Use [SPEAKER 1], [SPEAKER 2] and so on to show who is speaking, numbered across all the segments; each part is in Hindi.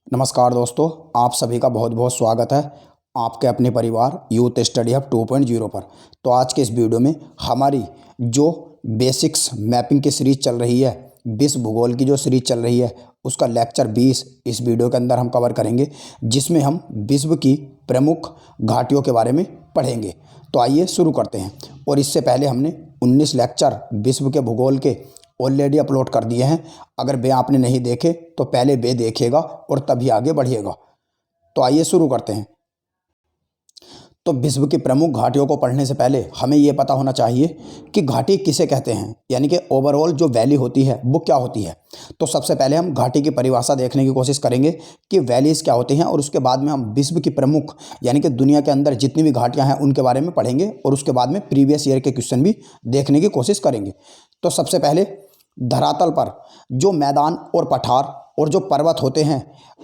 [SPEAKER 1] नमस्कार दोस्तों, आप सभी का बहुत बहुत स्वागत है आपके अपने परिवार यूथ स्टडी हब 2.0 पर। तो आज के इस वीडियो में हमारी जो बेसिक्स मैपिंग की सीरीज चल रही है, विश्व भूगोल की जो सीरीज चल रही है, उसका लेक्चर 20 इस वीडियो के अंदर हम कवर करेंगे, जिसमें हम विश्व की प्रमुख घाटियों के बारे में पढ़ेंगे। तो आइए शुरू करते हैं। और इससे पहले हमने 19 लेक्चर विश्व के भूगोल के ऑलरेडी अपलोड कर दिए हैं। अगर वे आपने नहीं देखे तो पहले वे देखिएगा और तभी आगे बढ़िएगा। तो आइए शुरू करते हैं। तो विश्व की प्रमुख घाटियों को पढ़ने से पहले हमें ये पता होना चाहिए कि घाटी किसे कहते हैं, यानी कि ओवरऑल जो वैली होती है वो क्या होती है। तो सबसे पहले हम घाटी की परिभाषा देखने की कोशिश करेंगे कि वैलीज़ क्या होती हैं, और उसके बाद में हम विश्व की प्रमुख यानी कि दुनिया के अंदर जितनी भी घाटियाँ हैं उनके बारे में पढ़ेंगे, और उसके बाद में प्रीवियस ईयर के क्वेश्चन भी देखने की कोशिश करेंगे। तो सबसे पहले धरातल पर जो मैदान और पठार और जो पर्वत होते हैं,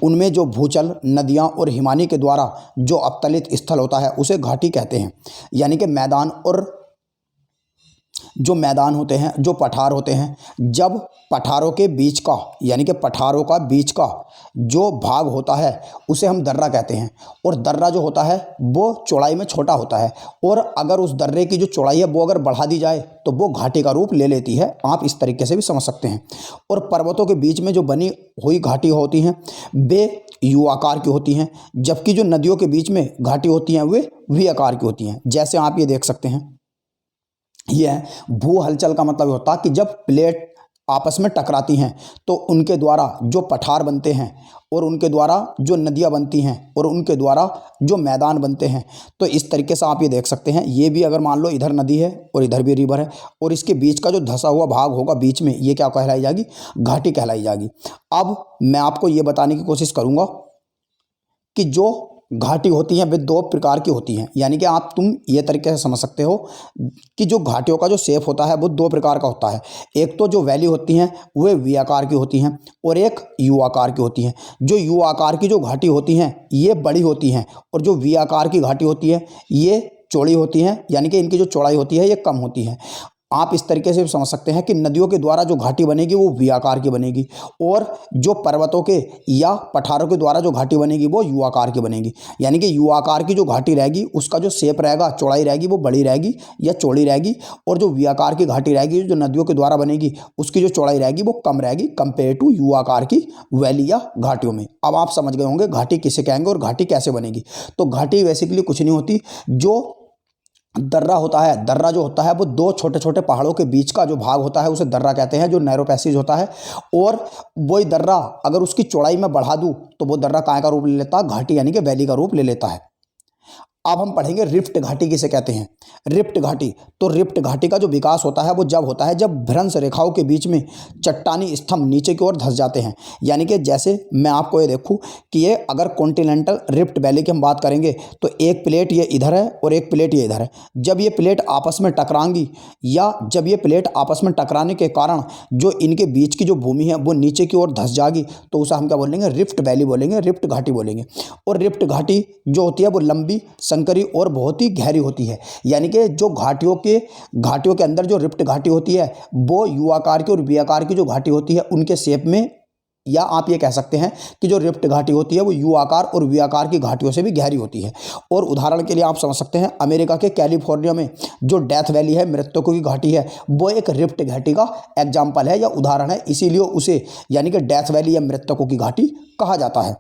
[SPEAKER 1] उनमें जो भूजल, नदियाँ और हिमानी के द्वारा जो अवतलित स्थल होता है उसे घाटी कहते हैं। यानी कि मैदान और जो मैदान होते हैं, जो पठार होते हैं, जब पठारों के बीच का यानी कि पठारों का बीच का जो भाग होता है उसे हम दर्रा कहते हैं। और दर्रा जो होता है वो चौड़ाई में छोटा होता है, और अगर उस दर्रे की जो चौड़ाई है वो अगर बढ़ा दी जाए तो वो घाटी का रूप ले लेती है। आप इस तरीके से भी समझ सकते हैं। और पर्वतों के बीच में जो बनी हुई घाटी होती हैं वे यू आकार की होती हैं, जबकि जो नदियों के बीच में घाटी होती हैं वे वी आकार की होती हैं। जैसे आप ये देख सकते हैं, यह भू हलचल का मतलब होता है कि जब प्लेट आपस में टकराती हैं तो उनके द्वारा जो पठार बनते हैं, और उनके द्वारा जो नदियाँ बनती हैं, और उनके द्वारा जो मैदान बनते हैं। तो इस तरीके से आप ये देख सकते हैं, ये भी अगर मान लो इधर नदी है और इधर भी रिवर है, और इसके बीच का जो धंसा हुआ भाग होगा बीच में, ये क्या कहलाई जाएगी? घाटी कहलाई जाएगी। अब मैं आपको ये बताने की कोशिश करूँगा कि जो घाटी होती हैं वे दो प्रकार की होती हैं। यानी कि तुम ये तरीके से समझ सकते हो कि जो घाटियों का जो शेप होता है वो दो प्रकार का होता है। एक तो जो वैली होती हैं वे वी आकार की होती हैं, और एक यू आकार की होती हैं। जो यू आकार की जो घाटी होती हैं ये बड़ी होती हैं, और जो वी आकार की घाटी होती है ये चौड़ी होती हैं, यानी कि इनकी जो चौड़ाई होती है ये कम होती है। आप इस तरीके से भी समझ सकते हैं कि नदियों के द्वारा जो घाटी बनेगी वो वी आकार की बनेगी, और जो पर्वतों के या पठारों के द्वारा जो घाटी बनेगी वो यू आकार की बनेगी। यानी कि यू आकार की जो घाटी रहेगी उसका जो शेप रहेगा, चौड़ाई रहेगी, वो बड़ी रहेगी या चौड़ी रहेगी, और जो वी आकार की घाटी रहेगी जो नदियों के द्वारा बनेगी उसकी जो चौड़ाई रहेगी वो कम रहेगी कंपेयर टू यू आकार की वैली या घाटियों में। अब आप समझ गए होंगे घाटी किसे कहेंगे और घाटी कैसे बनेगी। तो घाटी बेसिकली कुछ नहीं होती, जो दर्रा होता है, दर्रा जो होता है वो दो छोटे छोटे पहाड़ों के बीच का जो भाग होता है उसे दर्रा कहते हैं, जो नैरो पैसेज होता है। और वही दर्रा अगर उसकी चौड़ाई में बढ़ा दूं तो वो दर्रा काय का रूप ले लेता है? घाटी यानी कि वैली का रूप ले लेता है। अब हम पढ़ेंगे रिफ्ट घाटी किसे कहते हैं। रिफ्ट घाटी, तो रिफ्ट घाटी का जो विकास होता है वो जब होता है जब भ्रंश रेखाओं के बीच में चट्टानी स्तंभ नीचे की ओर धंस जाते हैं। यानी कि जैसे मैं आपको ये देखूं कि ये अगर कॉन्टिनेंटल रिफ्ट वैली की हम बात करेंगे तो एक प्लेट ये इधर है और एक प्लेट ये इधर है। जब ये प्लेट आपस में टकराएंगी, या जब ये प्लेट आपस में टकराने के कारण जो इनके बीच की जो भूमि है वो नीचे की ओर धंस जाएगी, तो उसे हम क्या बोलेंगे? रिफ्ट वैली बोलेंगे, रिफ्ट घाटी बोलेंगे। और रिफ्ट घाटी जो होती है वो लंबी, संकरी और बहुत ही गहरी होती है। यानी कि जो घाटियों के अंदर जो रिफ्ट घाटी होती है वो यू आकार की और वी आकार की जो घाटी होती है उनके शेप में, या आप ये कह सकते हैं कि जो रिफ्ट घाटी होती है वो यू आकार और वी आकार की घाटियों से भी गहरी होती है। और उदाहरण के लिए आप समझ सकते हैं अमेरिका के कैलिफोर्निया में जो डेथ वैली है, मृतकों की घाटी है, वो एक रिफ्ट घाटी का एग्जाम्पल है या उदाहरण है, इसीलिए उसे यानी कि डेथ वैली या मृतकों की घाटी कहा जाता है।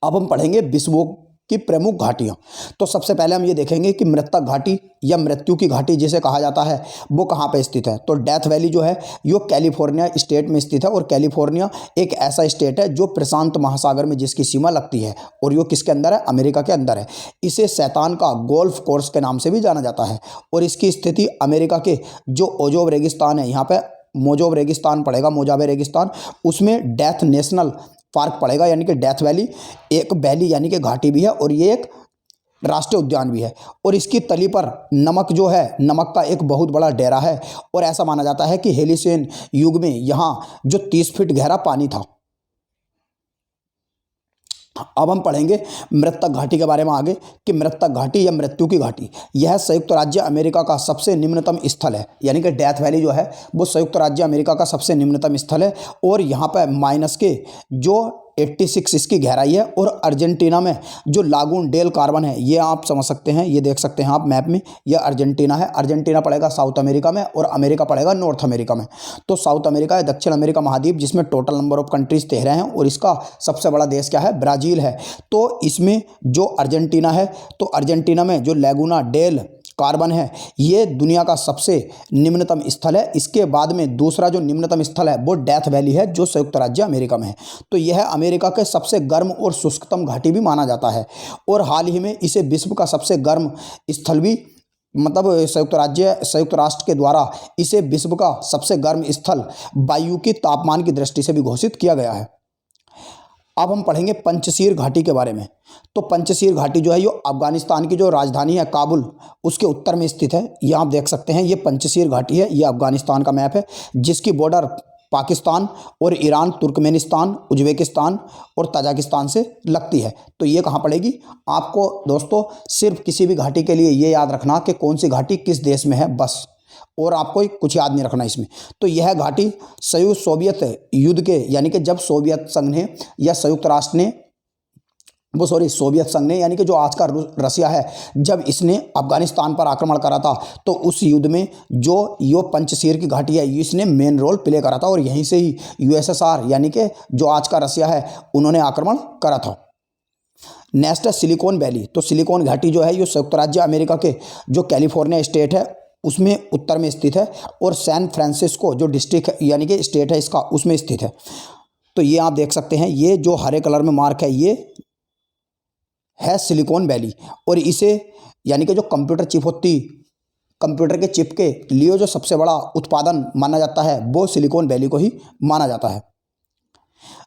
[SPEAKER 1] अब हम पढ़ेंगे विश्व की प्रमुख घाटियाँ। तो सबसे पहले हम ये देखेंगे कि मृतक घाटी या मृत्यु की घाटी जिसे कहा जाता है वो कहाँ पे स्थित है। तो डेथ वैली जो है ये कैलिफोर्निया स्टेट में स्थित है, और कैलिफोर्निया एक ऐसा स्टेट है जो प्रशांत महासागर में जिसकी सीमा लगती है, और ये किसके अंदर है? अमेरिका के अंदर है। इसे शैतान का गोल्फ कोर्स के नाम से भी जाना जाता है, और इसकी स्थिति अमेरिका के जो ओजोव रेगिस्तान है, यहाँ पे मोजोव रेगिस्तान पड़ेगा, मोजावे रेगिस्तान, उसमें डेथ नेशनल पार्क पड़ेगा। यानी कि डेथ वैली एक वैली यानी कि घाटी भी है, और ये एक राष्ट्रीय उद्यान भी है। और इसकी तली पर नमक जो है, नमक का एक बहुत बड़ा डेरा है, और ऐसा माना जाता है कि हेलिसेन युग में यहाँ जो 30 फीट गहरा पानी था। अब हम पढ़ेंगे मृतक घाटी के बारे में आगे कि मृतक घाटी या मृत्यु की घाटी यह संयुक्त राज्य अमेरिका का सबसे निम्नतम स्थल है। यानी कि डेथ वैली जो है वो संयुक्त राज्य अमेरिका का सबसे निम्नतम स्थल है, और यहाँ पर माइनस के जो 86 इसकी गहराई है। और अर्जेंटीना में जो लागून डेल कार्बन है, ये आप समझ सकते हैं, ये देख सकते हैं आप मैप में, ये अर्जेंटीना है। अर्जेंटीना पड़ेगा साउथ अमेरिका में और अमेरिका पड़ेगा नॉर्थ अमेरिका में। तो साउथ अमेरिका है दक्षिण अमेरिका महाद्वीप, जिसमें टोटल नंबर ऑफ कंट्रीज 13 हैं और इसका सबसे बड़ा देश क्या है, ब्राज़ील है। तो इसमें जो अर्जेंटीना है, तो अर्जेंटीना में जो लैगूना डेल कार्बन है, ये दुनिया का सबसे निम्नतम स्थल है। इसके बाद में दूसरा जो निम्नतम स्थल है वो डेथ वैली है, जो संयुक्त राज्य अमेरिका में है। तो यह अमेरिका के सबसे गर्म और शुष्कतम घाटी भी माना जाता है। और हाल ही में इसे विश्व का सबसे गर्म स्थल भी, मतलब संयुक्त राष्ट्र के द्वारा इसे विश्व का सबसे गर्म स्थल वायु की तापमान की दृष्टि से भी घोषित किया गया है। अब हम पढ़ेंगे पंचशीर घाटी के बारे में। तो पंचशीर घाटी जो है, ये अफगानिस्तान की जो राजधानी है काबुल, उसके उत्तर में स्थित है। ये आप देख सकते हैं, ये पंचशीर घाटी है, ये अफगानिस्तान का मैप है, जिसकी बॉर्डर पाकिस्तान और ईरान, तुर्कमेनिस्तान, उज्बेकिस्तान और तजाकिस्तान से लगती है। तो ये कहाँ पड़ेगी? आपको दोस्तों सिर्फ किसी भी घाटी के लिए ये याद रखना कि कौन सी घाटी किस देश में है, बस, और आपको कुछ याद नहीं रखना इसमें। तो यह घाटी संयुक्त सोवियत युद्ध के, यानी कि जब सोवियत संघ ने या संयुक्त राष्ट्र ने, सोवियत संघ ने, यानी कि जो आज का रसिया है, जब इसने अफगानिस्तान पर आक्रमण करा था, तो उस युद्ध में जो यो पंचशीर की घाटी है, इसने मेन रोल प्ले करा था। और यहीं से ही यूएसएसआर, यानी कि जो आज का रसिया है, उन्होंने आक्रमण करा था। नेक्स्ट है सिलिकॉन वैली। तो सिलिकॉन घाटी जो है, ये संयुक्त राज्य अमेरिका के जो कैलिफोर्निया स्टेट है उसमें उत्तर में स्थित है। और सैन फ्रांसिस्को जो डिस्ट्रिक्ट यानी कि स्टेट है इसका, उसमें स्थित है। तो ये आप देख सकते हैं, ये जो हरे कलर में मार्क है, ये है सिलिकॉन वैली। और इसे, यानी कि जो कंप्यूटर के चिप के लिए जो सबसे बड़ा उत्पादन माना जाता है, वो सिलिकॉन वैली को ही माना जाता है।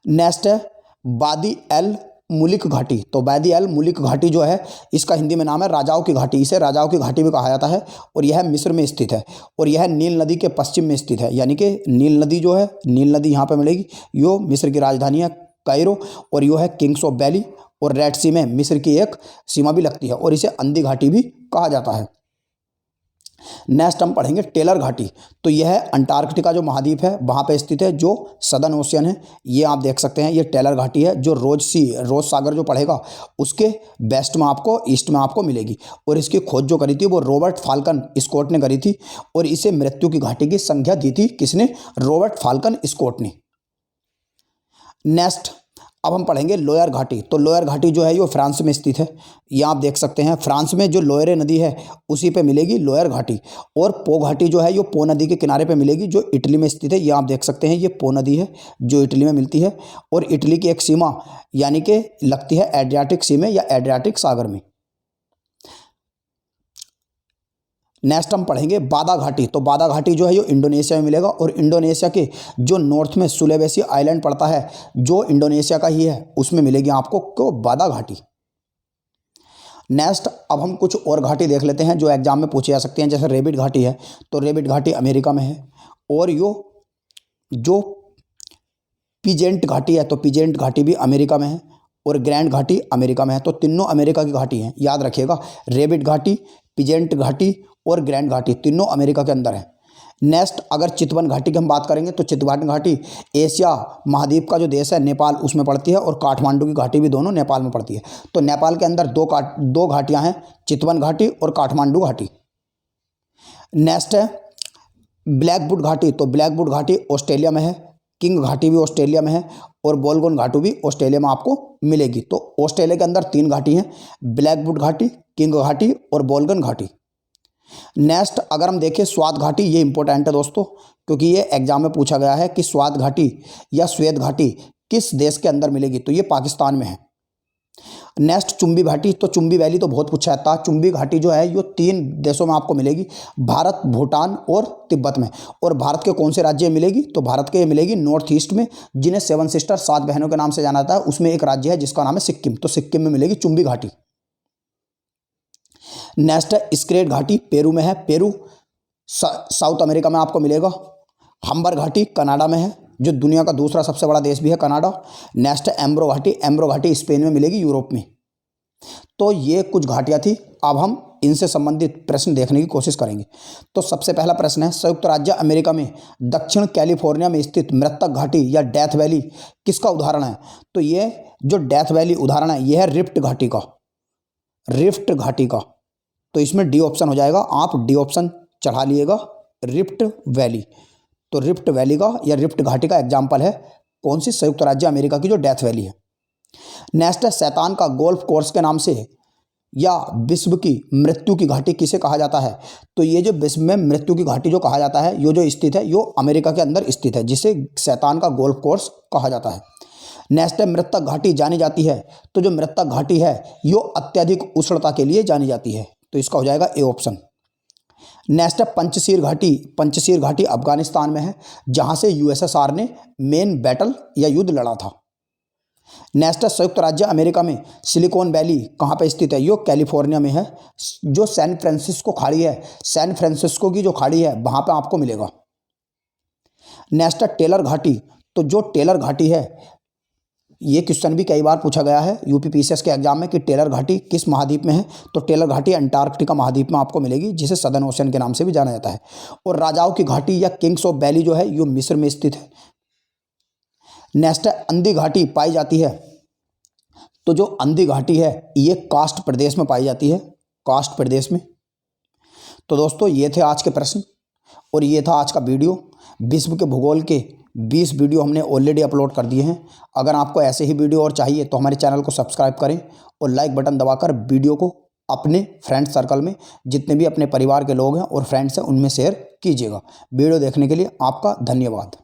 [SPEAKER 1] नेक्स्ट है वादी एल मुलिक घाटी। तो वादी एल मुलिक घाटी जो है, इसका हिंदी में नाम है राजाओं की घाटी। इसे राजाओं की घाटी भी कहा जाता है। और यह मिस्र में स्थित है और यह नील नदी के पश्चिम में स्थित है। यानी कि नील नदी जो है, नील नदी यहाँ पे मिलेगी। यो मिस्र की राजधानी है कायरो, और यो है किंग्स ऑफ वैली। और रेड सी में मिस्र की एक सीमा भी लगती है और इसे अंधी घाटी भी कहा जाता है। नेक्स्ट हम पढ़ेंगे टेलर घाटी। तो यह अंटार्कटिका जो महाद्वीप है वहाँ पे स्थित है, जो सदर्न ओशियन है। ये आप देख सकते हैं, ये टेलर घाटी है, जो रोज सागर जो पड़ेगा उसके वेस्ट में आपको, ईस्ट में आपको मिलेगी। और इसकी खोज जो करी थी वो रॉबर्ट फाल्कन स्कॉट ने करी थी। और इसे मृत्यु की घाटी की संज्ञा दी थी किसने? रॉबर्ट फाल्कन स्कॉट ने। नेक्स्ट अब हम पढ़ेंगे लोयर घाटी। तो लोयर घाटी जो है, ये फ्रांस में स्थित है। ये आप देख सकते हैं, फ्रांस में जो लोयरे नदी है उसी पे मिलेगी लोयर घाटी। और पो घाटी जो है, ये पो नदी के किनारे पे मिलेगी, जो इटली में स्थित है। ये आप देख सकते हैं, ये पो नदी है जो इटली में मिलती है। और इटली की एक सीमा यानी कि लगती है एड्रियाटिक सी में या एड्रियाटिक सागर में। नेक्स्ट हम पढ़ेंगे बादा घाटी। तो बादा घाटी जो है, ये इंडोनेशिया में मिलेगा। और इंडोनेशिया के जो नॉर्थ में सुलेवेसी आइलैंड पड़ता है, जो इंडोनेशिया का ही है, उसमें मिलेगी आपको को बादा घाटी। नेक्स्ट अब हम कुछ और घाटी देख लेते हैं जो एग्जाम में पूछी जा सकती हैं। जैसे रेबिट घाटी है, तो रेबिट घाटी अमेरिका में है। और जो पीजेंट घाटी है, तो पीजेंट घाटी भी अमेरिका में है। और ग्रैंड घाटी अमेरिका में है। तो तीनों अमेरिका की घाटी हैं, याद रखिएगा। रेबिट घाटी, पीजेंट घाटी और ग्रैंड घाटी तीनों अमेरिका के अंदर है। नेक्स्ट अगर चितवन घाटी की हम बात करेंगे, तो चितवन घाटी एशिया महाद्वीप का जो देश है नेपाल, उसमें पड़ती है। और काठमांडू की घाटी भी दोनों नेपाल में पड़ती है। तो नेपाल के अंदर दो घाटियां हैं, चितवन घाटी और काठमांडू घाटी। नेक्स्ट है ब्लैकवुड घाटी। तो ब्लैकवुड घाटी ऑस्ट्रेलिया में है। किंग घाटी भी ऑस्ट्रेलिया में है। और बोलगोन घाटी भी ऑस्ट्रेलिया में आपको मिलेगी। तो ऑस्ट्रेलिया के अंदर 3 घाटी हैं, ब्लैकवुड घाटी, किंग घाटी और बोलगन घाटी। नेक्स्ट अगर हम देखें स्वात घाटी, ये इंपॉर्टेंट है दोस्तों, क्योंकि ये एग्जाम में पूछा गया है कि स्वात घाटी या श्वेत घाटी किस देश के अंदर मिलेगी, तो ये पाकिस्तान में है। नेक्स्ट चुंबी घाटी। तो चुंबी वैली तो बहुत पूछा जाता है। चुंबी घाटी जो है, ये 3 देशों में आपको मिलेगी, भारत, भूटान और तिब्बत में। और भारत के कौन से राज्य में मिलेगी? तो भारत के मिलेगी नॉर्थ ईस्ट में, जिन्हें 7 सिस्टर 7 बहनों के नाम से जाना जाता है। उसमें एक राज्य है जिसका नाम है सिक्किम। तो सिक्किम में मिलेगी चुंबी घाटी। नेक्स्ट है स्क्रेट घाटी, पेरू में है। पेरू साउथ अमेरिका में आपको मिलेगा। हम्बर घाटी कनाडा में है, जो दुनिया का दूसरा सबसे बड़ा देश भी है कनाडा। नेक्स्ट है एम्ब्रो घाटी। एम्ब्रो घाटी स्पेन में मिलेगी, यूरोप में। तो ये कुछ घाटियाँ थी। अब हम इनसे संबंधित प्रश्न देखने की कोशिश करेंगे। तो सबसे पहला प्रश्न है, संयुक्त राज्य अमेरिका में दक्षिण कैलिफोर्निया में स्थित मृतक घाटी या डेथ वैली किसका उदाहरण है? तो ये जो डेथ वैली उदाहरण है यह है रिफ्ट घाटी का, रिफ्ट घाटी का। तो इसमें डी ऑप्शन हो जाएगा, आप डी ऑप्शन चढ़ा लिएगा, रिफ्ट वैली। तो रिफ्ट वैली का या रिफ्ट घाटी का एग्जाम्पल है कौन सी? संयुक्त राज्य अमेरिका की जो डेथ वैली है। नेक्स्ट है, शैतान का गोल्फ कोर्स के नाम से या विश्व की मृत्यु की घाटी किसे कहा जाता है? तो ये जो विश्व में मृत्यु की घाटी जो कहा जाता है, यो जो स्थित है यो अमेरिका के अंदर स्थित है, जिसे शैतान का गोल्फ कोर्स कहा जाता है। नेक्स्ट है, मृतक घाटी जानी जाती है, तो जो मृतक घाटी है यो अत्यधिक उष्णता के लिए जानी जाती है, तो इसका हो जाएगा ए ऑप्शन। नेक्स्ट है, पंचशीर घाटी। पंचशीर घाटी अफगानिस्तान में है, जहां से यूएसएसआर ने मेन बैटल या युद्ध लड़ा था। नेक्स्ट है, संयुक्त राज्य अमेरिका में सिलिकॉन वैली कहाँ पे स्थित है? यो कैलिफोर्निया में है, जो सैन फ्रांसिस्को खाड़ी है, सैन फ्रांसिस्को की जो खाड़ी है वहां पे आपको मिलेगा। नेक्स्ट है, टेलर घाटी। तो जो टेलर घाटी है, ये क्वेश्चन भी कई बार पूछा गया है यूपीपीसीएस के एग्जाम में कि टेलर घाटी किस महाद्वीप में है? तो टेलर घाटी अंटार्कटिका महाद्वीप में आपको मिलेगी, जिसे सदर्न ओशन के नाम से भी जाना जाता है। और राजाओं की घाटी या किंग्स ऑफ वैली जो है यो मिस्र में स्थित है। नेक्स्ट है, अंधी घाटी पाई जाती है। तो जो अंधी घाटी है ये कास्ट प्रदेश में पाई जाती है, कास्ट प्रदेश में। तो दोस्तों ये थे आज के प्रश्न और ये था आज का वीडियो। विश्व के भूगोल के 20 वीडियो हमने ऑलरेडी अपलोड कर दिए हैं। अगर आपको ऐसे ही वीडियो और चाहिए तो हमारे चैनल को सब्सक्राइब करें और लाइक बटन दबाकर वीडियो को अपने फ्रेंड सर्कल में, जितने भी अपने परिवार के लोग हैं और फ्रेंड्स हैं, उनमें शेयर कीजिएगा। वीडियो देखने के लिए आपका धन्यवाद।